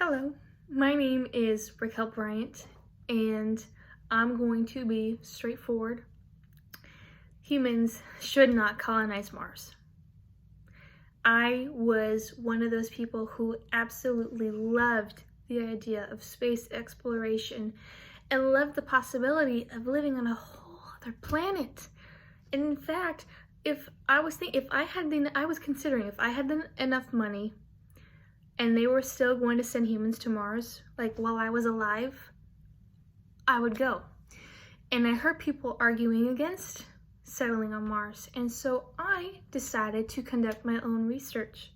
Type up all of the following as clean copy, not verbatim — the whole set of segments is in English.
Hello, my name is Raquel Bryant, and I'm going to be straightforward. Humans should not colonize Mars. I was one of those people who absolutely loved the idea of space exploration and loved the possibility of living on a whole other planet. And in fact, if I was considering if I had enough money and they were still going to send humans to Mars, like while I was alive, I would go. And I heard people arguing against settling on Mars. And so I decided to conduct my own research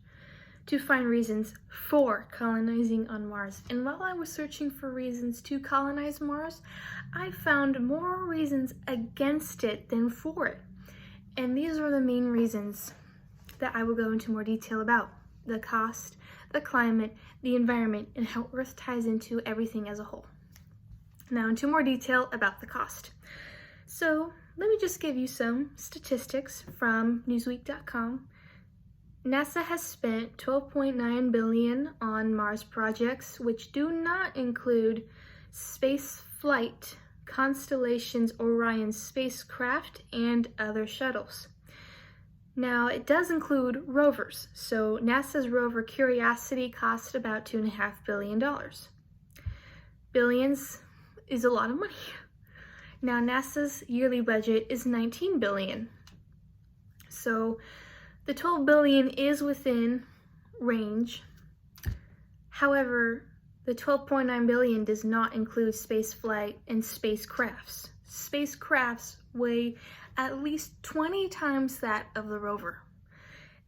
to find reasons for colonizing on Mars. And while I was searching for reasons to colonize Mars, I found more reasons against it than for it. And these are the main reasons that I will go into more detail about: the cost, the climate, the environment, and how Earth ties into everything as a whole. Now into more detail about the cost. So let me just give you some statistics from Newsweek.com. NASA has spent $12.9 billion on Mars projects, which do not include space flight, Constellation's Orion spacecraft, and other shuttles. Now, it does include rovers, so NASA's rover Curiosity cost about $2.5 billion. Billions is a lot of money. Now, NASA's yearly budget is $19 billion. So the $12 billion is within range. However, the $12.9 billion does not include spaceflight and spacecrafts. Spacecrafts weigh at least 20 times that of the rover.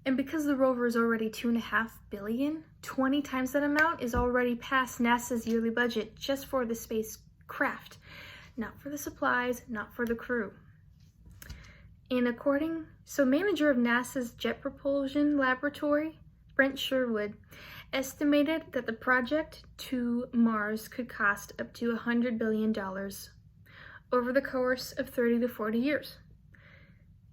And because the rover is already $2.5 billion, 20 times that amount is already past NASA's yearly budget just for the spacecraft, not for the supplies, not for the crew. And manager of NASA's Jet Propulsion Laboratory, Brent Sherwood, estimated that the project to Mars could cost up to $100 billion over the course of 30 to 40 years.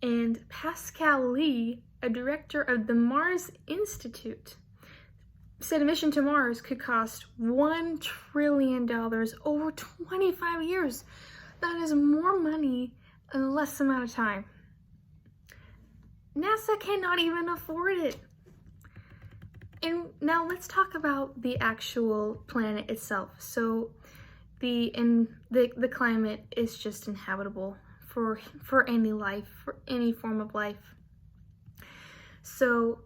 And Pascal Lee, a director of the Mars Institute, said a mission to Mars could cost $1 trillion over 25 years. That is more money in less amount of time. NASA cannot even afford it. And now let's talk about the actual planet itself. So the climate is just inhabitable for any life, for any form of life. So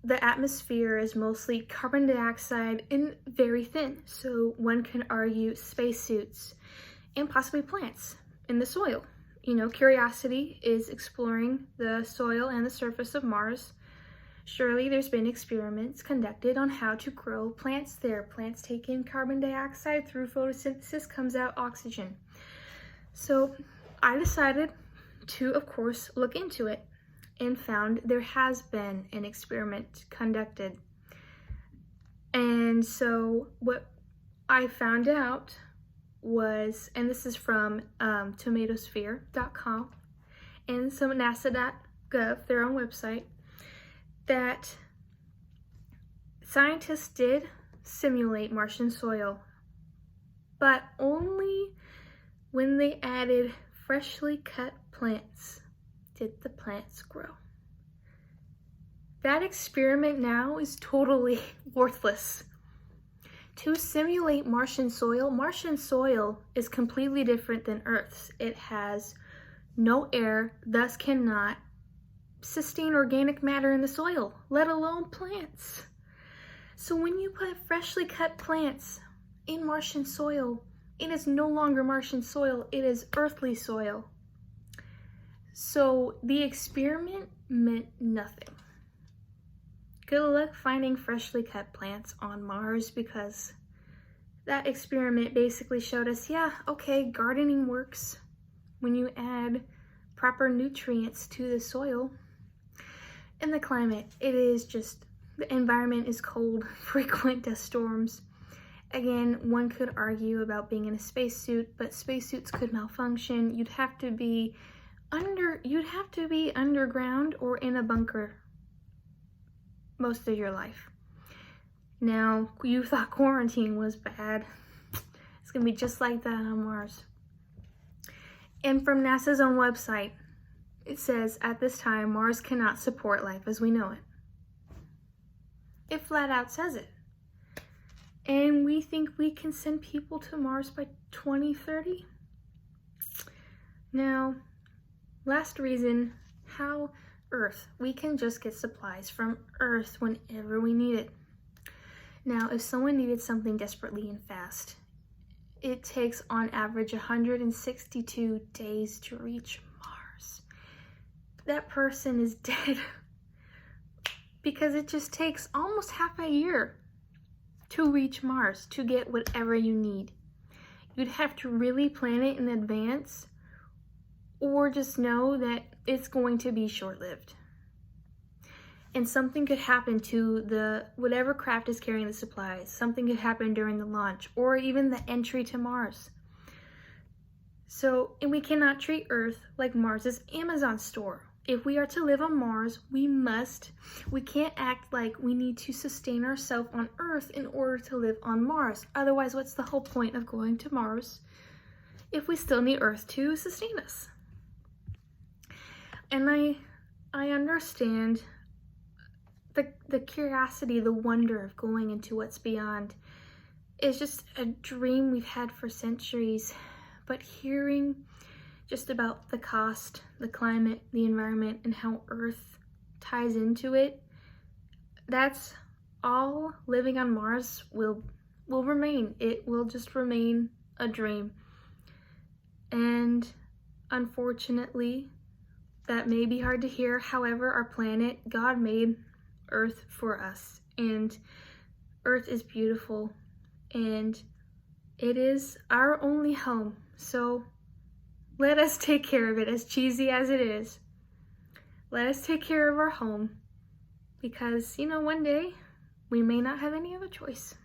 the atmosphere is mostly carbon dioxide and very thin. So one can argue spacesuits and possibly plants in the soil. Curiosity is exploring the soil and the surface of Mars. Surely there's been experiments conducted on how to grow plants there. Plants take in carbon dioxide, through photosynthesis comes out oxygen. So I decided to, of course, look into it and found there has been an experiment conducted. And so what I found out was, and this is from tomatosphere.com and some nasa.gov, their own website, that scientists did simulate Martian soil, but only when they added freshly cut plants did the plants grow. That experiment now is totally worthless. To simulate Martian soil is completely different than Earth's. It has no air, thus cannot sustain organic matter in the soil, let alone plants. So when you put freshly cut plants in Martian soil, it is no longer Martian soil, it is earthly soil. So the experiment meant nothing. Good luck finding freshly cut plants on Mars, because that experiment basically showed us, gardening works when you add proper nutrients to the soil. In the climate, the environment is cold, frequent dust storms. Again, one could argue about being in a spacesuit, but spacesuits could malfunction. You'd have to be underground or in a bunker most of your life. Now, you thought quarantine was bad. It's going to be just like that on Mars. And from NASA's own website, it says, at this time, Mars cannot support life as we know it. It flat out says it. And we think we can send people to Mars by 2030? Now, last reason, how Earth. We can just get supplies from Earth whenever we need it. Now, if someone needed something desperately and fast, it takes on average 162 days to reach Mars. That person is dead because it just takes almost half a year to reach Mars, to get whatever you need. You'd have to really plan it in advance, or just know that it's going to be short-lived. And something could happen to whatever craft is carrying the supplies. Something could happen during the launch, or even the entry to Mars. And we cannot treat Earth like Mars's Amazon store. If we are to live on Mars, we can't act like we need to sustain ourselves on Earth in order to live on Mars. Otherwise, what's the whole point of going to Mars if we still need Earth to sustain us? And I understand the curiosity, the wonder of going into what's beyond is just a dream we've had for centuries. But hearing just about the cost, the climate, the environment, and how Earth ties into it, that's all living on Mars will remain. It will just remain a dream. And unfortunately, that may be hard to hear. However, our planet, God made Earth for us, and Earth is beautiful, and it is our only home. So let us take care of it, as cheesy as it is. Let us take care of our home, because, one day we may not have any other choice.